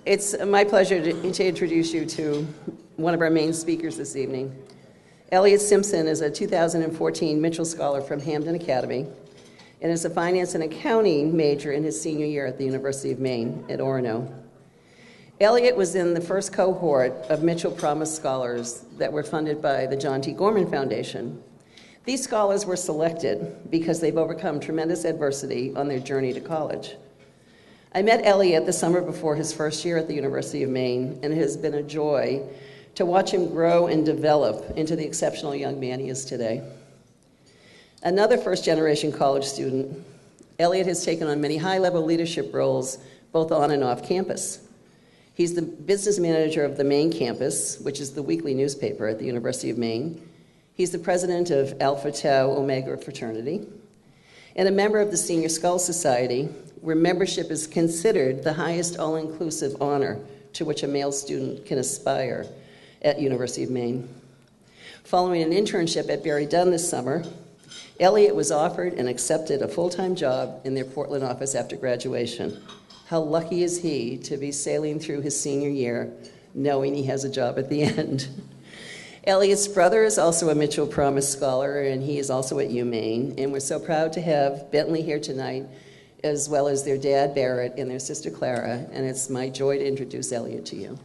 It's my pleasure to introduce you to one of our main speakers this evening. Elliott Simpson is a 2014 Mitchell Scholar from Hamden Academy and is a finance and accounting major in his senior year at the University of Maine at Orono. Elliott was in the first cohort of Mitchell Promise Scholars that were funded by the John T. Gorman Foundation. These scholars were selected because they've overcome tremendous adversity on their journey to college. I met Elliott the summer before his first year at the University of Maine, and it has been a joy to watch him grow and develop into the exceptional young man he is today. Another first-generation college student, Elliott has taken on many high-level leadership roles, both on and off campus. He's the business manager of the Maine campus, which is the weekly newspaper at the University of Maine. He's the president of Alpha Tau Omega fraternity, and a member of the Senior Skull Society, where membership is considered the highest all-inclusive honor to which a male student can aspire at University of Maine. Following an internship at Barry Dunn this summer, Elliott was offered and accepted a full-time job in their Portland office after graduation. How lucky is he to be sailing through his senior year knowing he has a job at the end. Elliott's brother is also a Mitchell Promise Scholar, and he is also at UMaine, and we're so proud to have Bentley here tonight, as well as their dad, Barrett, and their sister, Clara, and it's my joy to introduce Elliott to you.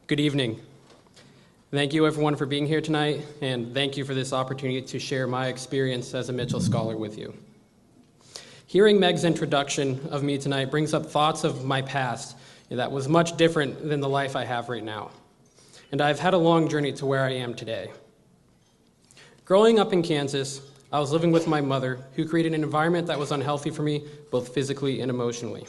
Good evening. Thank you everyone for being here tonight, and thank you for this opportunity to share my experience as a Mitchell Scholar with you. Hearing Meg's introduction of me tonight brings up thoughts of my past that was much different than the life I have right now. And I've had a long journey to where I am today. Growing up in Kansas, I was living with my mother, who created an environment that was unhealthy for me, both physically and emotionally.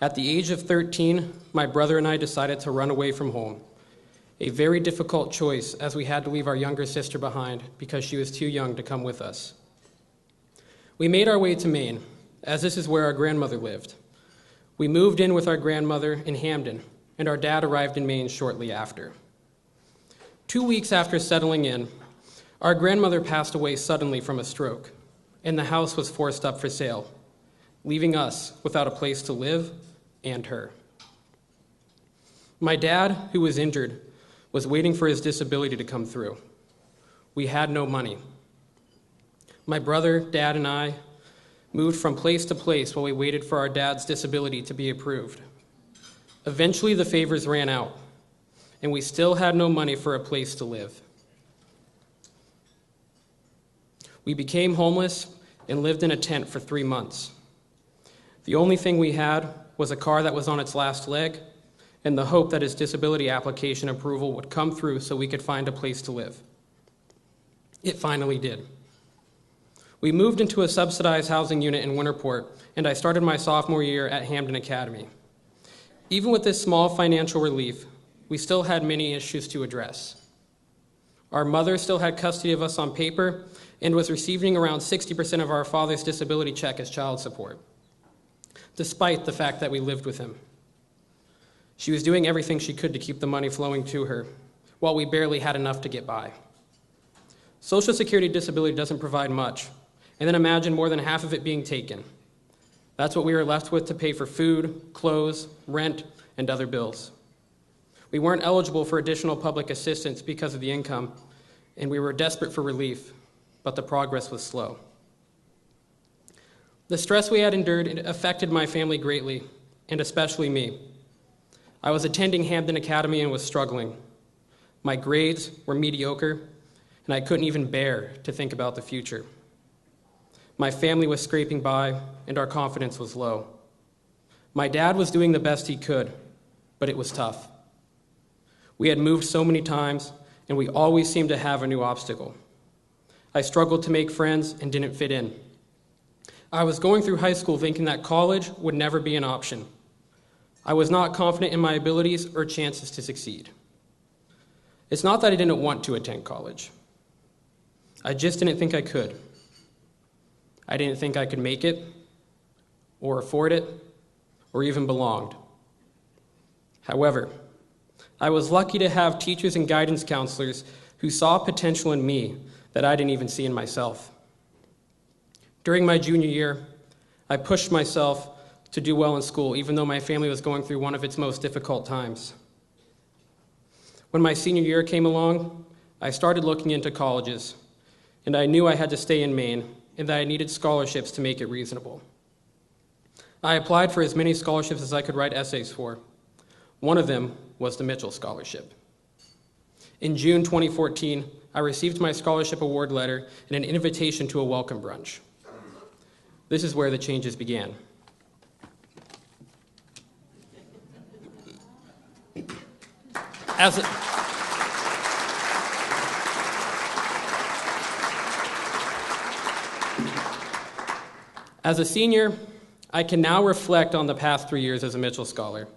At the age of 13, my brother and I decided to run away from home. A very difficult choice, as we had to leave our younger sister behind because she was too young to come with us. We made our way to Maine, as this is where our grandmother lived. We moved in with our grandmother in Hamden, and our dad arrived in Maine shortly after. 2 weeks after settling in, our grandmother passed away suddenly from a stroke, and the house was forced up for sale, leaving us without a place to live and her. My dad, who was injured, was waiting for his disability to come through. We had no money. My brother, dad, and I moved from place to place while we waited for our dad's disability to be approved. Eventually, the favors ran out, and we still had no money for a place to live. We became homeless and lived in a tent for 3 months. The only thing we had was a car that was on its last leg and the hope that his disability application approval would come through so we could find a place to live. It finally did. We moved into a subsidized housing unit in Winterport, and I started my sophomore year at Hamden Academy. Even with this small financial relief, we still had many issues to address. Our mother still had custody of us on paper and was receiving around 60% of our father's disability check as child support, despite the fact that we lived with him. She was doing everything she could to keep the money flowing to her, while we barely had enough to get by. Social Security disability doesn't provide much, and then imagine more than half of it being taken. That's what we were left with to pay for food, clothes, rent, and other bills. We weren't eligible for additional public assistance because of the income, and we were desperate for relief, but the progress was slow. The stress we had endured affected my family greatly, and especially me. I was attending Hamden Academy and was struggling. My grades were mediocre, and I couldn't even bear to think about the future. My family was scraping by, and our confidence was low. My dad was doing the best he could, but it was tough. We had moved so many times, and we always seemed to have a new obstacle. I struggled to make friends and didn't fit in. I was going through high school thinking that college would never be an option. I was not confident in my abilities or chances to succeed. It's not that I didn't want to attend college. I just didn't think I could. I didn't think I could make it or afford it, or even belonged. However, I was lucky to have teachers and guidance counselors who saw potential in me that I didn't even see in myself. During my junior year, I pushed myself to do well in school, even though my family was going through one of its most difficult times. When my senior year came along, I started looking into colleges, and I knew I had to stay in Maine and that I needed scholarships to make it reasonable. I applied for as many scholarships as I could write essays for. One of them was the Mitchell Scholarship. In June 2014, I received my scholarship award letter and an invitation to a welcome brunch. This is where the changes began. As a senior, I can now reflect on the past 3 years as a Mitchell Scholar.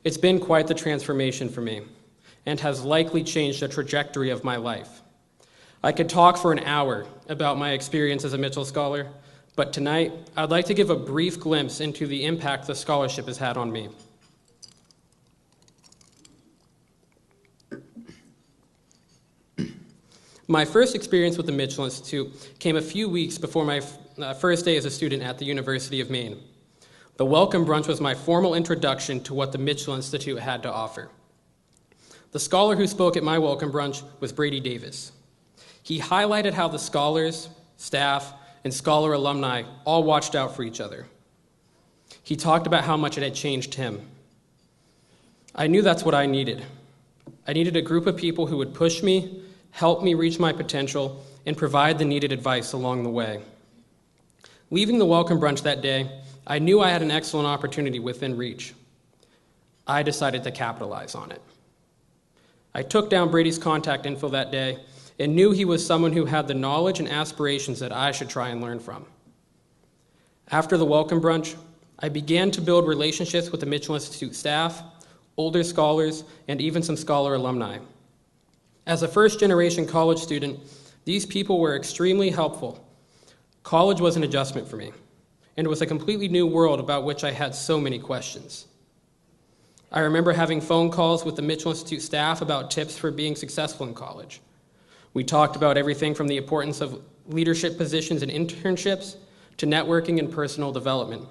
It's been quite the transformation for me and has likely changed the trajectory of my life. I could talk for an hour about my experience as a Mitchell Scholar, but tonight I'd like to give a brief glimpse into the impact the scholarship has had on me. My first experience with the Mitchell Institute came a few weeks before my first day as a student at the University of Maine. The welcome brunch was my formal introduction to what the Mitchell Institute had to offer. The scholar who spoke at my welcome brunch was Brady Davis. He highlighted how the scholars, staff, and scholar alumni all watched out for each other. He talked about how much it had changed him. I knew that's what I needed. I needed a group of people who would push me, help me reach my potential, and provide the needed advice along the way. Leaving the welcome brunch that day, I knew I had an excellent opportunity within reach. I decided to capitalize on it. I took down Brady's contact info that day and knew he was someone who had the knowledge and aspirations that I should try and learn from. After the welcome brunch, I began to build relationships with the Mitchell Institute staff, older scholars, and even some scholar alumni. As a first-generation college student, these people were extremely helpful. College was an adjustment for me, and it was a completely new world about which I had so many questions. I remember having phone calls with the Mitchell Institute staff about tips for being successful in college. We talked about everything from the importance of leadership positions and internships to networking and personal development.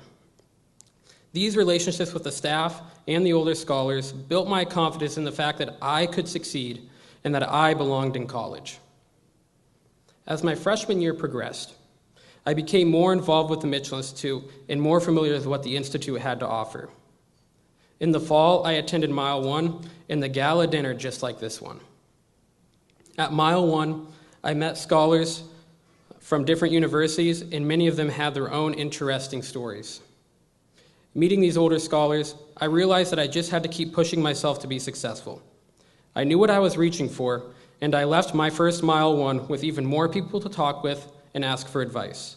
These relationships with the staff and the older scholars built my confidence in the fact that I could succeed and that I belonged in college. As my freshman year progressed, I became more involved with the Mitchell Institute and more familiar with what the Institute had to offer. In the fall, I attended Mile 1 and the Gala dinner just like this one. At Mile 1, I met scholars from different universities, and many of them had their own interesting stories. Meeting these older scholars, I realized that I just had to keep pushing myself to be successful. I knew what I was reaching for, and I left my first Mile 1 with even more people to talk with and ask for advice.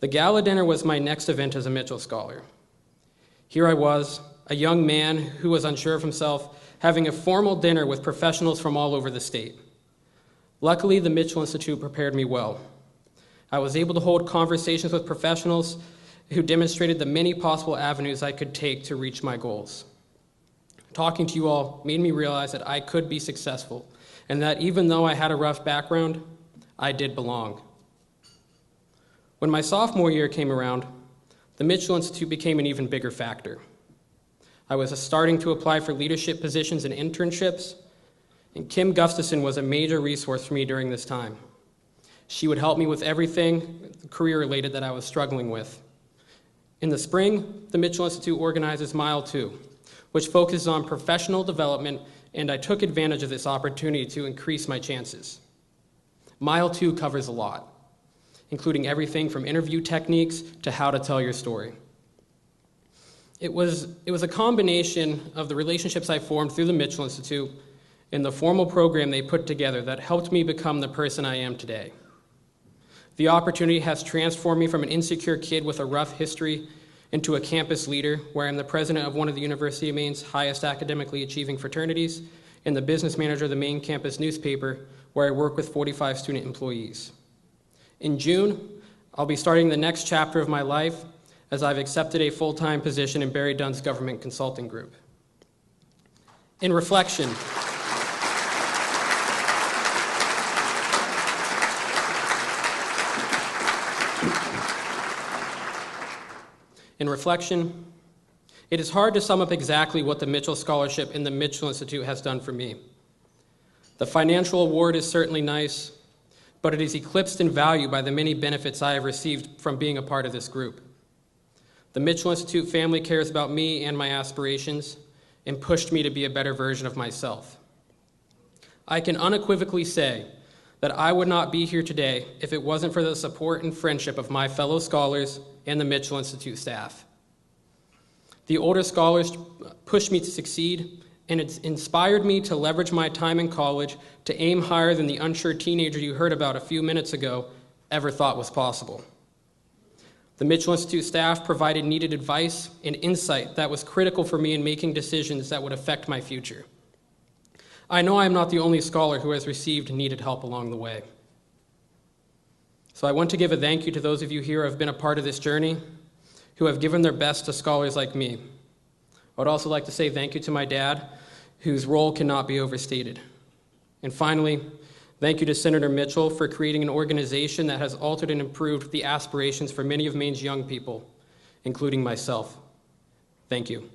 The Gala dinner was my next event as a Mitchell Scholar. Here I was, a young man who was unsure of himself, having a formal dinner with professionals from all over the state. Luckily, the Mitchell Institute prepared me well. I was able to hold conversations with professionals who demonstrated the many possible avenues I could take to reach my goals. Talking to you all made me realize that I could be successful, and that even though I had a rough background, I did belong. When my sophomore year came around, the Mitchell Institute became an even bigger factor. I was starting to apply for leadership positions and internships, and Kim Gustafson was a major resource for me during this time. She would help me with everything career-related that I was struggling with. In the spring, the Mitchell Institute organizes Mile 2, which focuses on professional development, and I took advantage of this opportunity to increase my chances. Mile 2 covers a lot, including everything from interview techniques to how to tell your story. It was a combination of the relationships I formed through the Mitchell Institute and the formal program they put together that helped me become the person I am today. The opportunity has transformed me from an insecure kid with a rough history into a campus leader, where I'm the president of one of the University of Maine's highest academically achieving fraternities and the business manager of the Maine campus newspaper, where I work with 45 student employees. In June, I'll be starting the next chapter of my life as I've accepted a full-time position in Barry Dunn's government consulting group. In reflection, it is hard to sum up exactly what the Mitchell Scholarship and the Mitchell Institute has done for me. The financial award is certainly nice, but it is eclipsed in value by the many benefits I have received from being a part of this group. The Mitchell Institute family cares about me and my aspirations and pushed me to be a better version of myself. I can unequivocally say that I would not be here today if it wasn't for the support and friendship of my fellow scholars and the Mitchell Institute staff. The older scholars pushed me to succeed, and it's inspired me to leverage my time in college to aim higher than the unsure teenager you heard about a few minutes ago ever thought was possible. The Mitchell Institute staff provided needed advice and insight that was critical for me in making decisions that would affect my future. I know I am not the only scholar who has received needed help along the way. So I want to give a thank you to those of you here who have been a part of this journey, who have given their best to scholars like me. I would also like to say thank you to my dad, whose role cannot be overstated. And finally, thank you to Senator Mitchell for creating an organization that has altered and improved the aspirations for many of Maine's young people, including myself. Thank you.